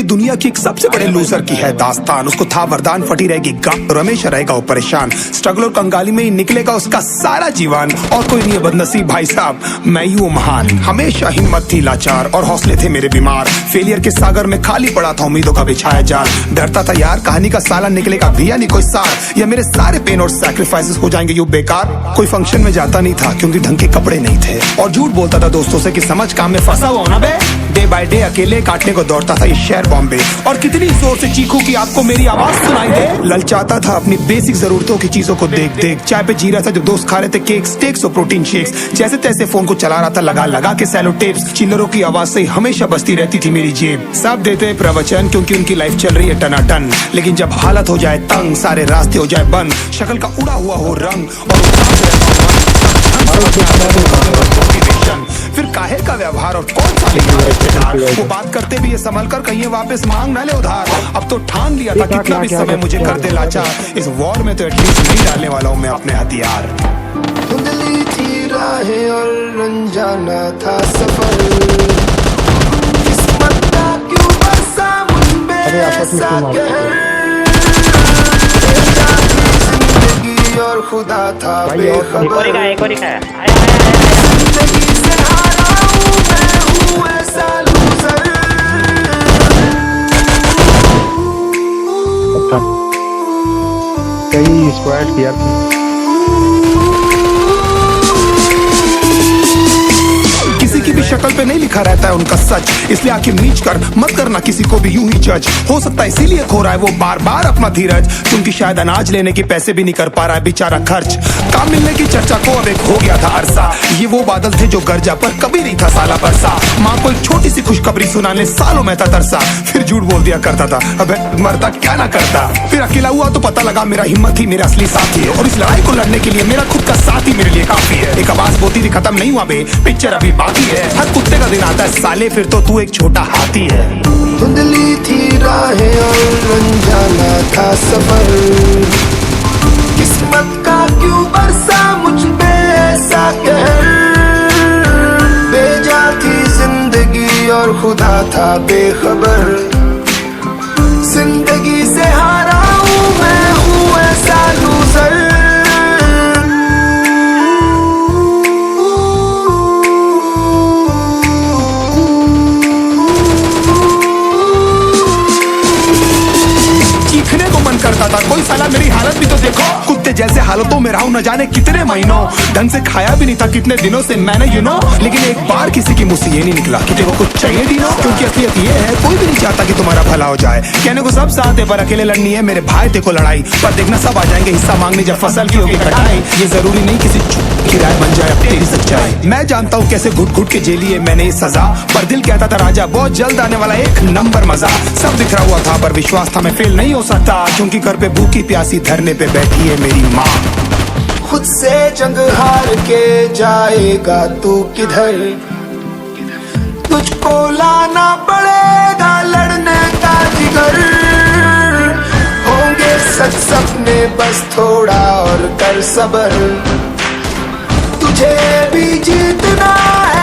दुनिया की एक सबसे बड़े लूजर की है दास्तान। उसको था वरदान, फटी रहेगी गांठ, रमेश रहेगा वो परेशान। स्ट्रगल और कंगाली में ही निकलेगा उसका सारा जीवन। और कोई नहीं है बदनसीब भाई साहब, मैं ही हूँ महान। हमेशा हिम्मत थी लाचार और हौसले थे मेरे बीमार। फेलियर के सागर में खाली पड़ा था उम्मीदों का बिछाया जाल। डरता था यार कहानी का साला निकलेगा भी या नहीं कोई सार, या मेरे सारे पेन और सैक्रिफाइसेस हो जाएंगे यूं बेकार। कोई फंक्शन में जाता नहीं था क्योंकि ढंग के कपड़े नहीं थे, और झूठ बोलता था दोस्तों से कि समझ काम में फंसा हुआ ना बे। डे बाय डे अकेले काटने को दौड़ता था ये शहर बॉम्बे। और कितनी जोर से चीखूं कि आपको मेरी आवाज सुनाई दे। ललचाता था अपनी बेसिक जरूरतों की चीजों को देख देख। चाय पे जी रहा था जब दोस्त खा रहे थे केक, स्टेक्स और प्रोटीन शेक्स। जैसे तैसे फोन को चला रहा था लगा लगा के सैलो टेप्स। चिल्लरों की आवाज से हमेशा बजती रहती थी मेरी जेब। सब देते प्रवचन क्योंकि उनकी लाइफ चल रही है टनाटन, लेकिन जब हालत हो जाए तंग, सारे रास्ते हो जाए बंद, शक्ल का उड़ा हुआ हो रंग और फिर काहे का व्यवहार और कौन सा रिश्तेदार। वो बात करते भी ये संभल कर कहीं वापस मांग न ले उधार। अब तो ठान लिया था कितना भी समय मुझे कर दे लाचार। इस वॉर में तो एटलीस्ट नहीं डालने वाला हूँ मैं अपने हथियार। धुंधली थी राहें और अनजाना था सफर, किस्मत का क्यों बरसा मुझ पे ऐसा कहर। जिंदगी और खुदा था बेखबर, जिंदगी से हारा हूँ मैं हूँ ऐसा लूजर। कई स्क्वाड किया किसी की भी शक्ल पे नहीं लिखा रहता है उनका सच, इसलिए आंखें नीच कर मत करना किसी को भी यूं ही जज। हो सकता है इसीलिए खो रहा है वो बार बार अपना धीरज, क्योंकि शायद अनाज लेने के पैसे भी नहीं कर पा रहा है बेचारा खर्च। काम मिलने की चर्चा को अब एक हो गया था अरसा, ये वो बादल थे जो गरजा पर कभी नहीं था साला बरसा। माँ को एक छोटी सी खुशखबरी सुनाने सालों में था तरसा, फिर झूठ बोल दिया करता था अबे मरता क्या ना करता। फिर अकेला हुआ तो पता लगा मेरा हिम्मत ही मेरा असली साथी है, और इस लड़ाई को लड़ने के लिए मेरा खुद का साथ ही मेरे लिए काफी है। एक आवाज बोलती थी खत्म नहीं हुआ बे, पिक्चर अभी बाकी है। हर कुत्ते का दिन आता है साले, फिर तो तू एक छोटा हाथी है। धुंधली थी राहें और अनजाना था सफर, किस्मत का क्यों बरसा मुझ पे ऐसा कहर। बेजा थी जिंदगी और खुदा था बेखबर, जिंदगी से हारा हूँ मैं हूँ ऐसा लूजर। चीखने को मन करता था, कोई साला मेरी हालत भी तो देखो। कुत्ते जैसे हालतों में रहा हूं न जाने कितने महीनों, ढंग से खाया भी नहीं था कितने दिनों से मैंने लेकिन एक बार किसी की मुंह से ये नहीं निकला कि तेरे को कुछ चाहिए दीनो। क्योंकि असलियत ये है कोई भी नहीं चाहता कि तुम्हारा भला हो जाए। कहने को सब साथ है पर अकेले लड़नी है मेरे भाई देखो लड़ाई, पर देखना सब आ जाएंगे हिस्सा मांगने जब फसल की होगी कटाई। ये जरूरी नहीं किसी की राय बन जाए अब तेरी सच्चाई। मैं जानता हूँ कैसे घुट घुट के झेली है मैंने ये सजा, पर दिल कहता था राजा बहुत जल्द आने वाला एक नंबर मजा। सब बिखरा हुआ था पर विश्वास था मैं फेल नहीं हो सकता, क्योंकि घर पे भूखी प्यासी धरने पे बैठी है मेरी माँ। खुद से जंग हार के जाएगा तू किधर, तुझको लाना पड़ेगा लड़ने का जिगर। होंगे सच सपने बस थोड़ा और कर सबर, तुझे भी जीतना है।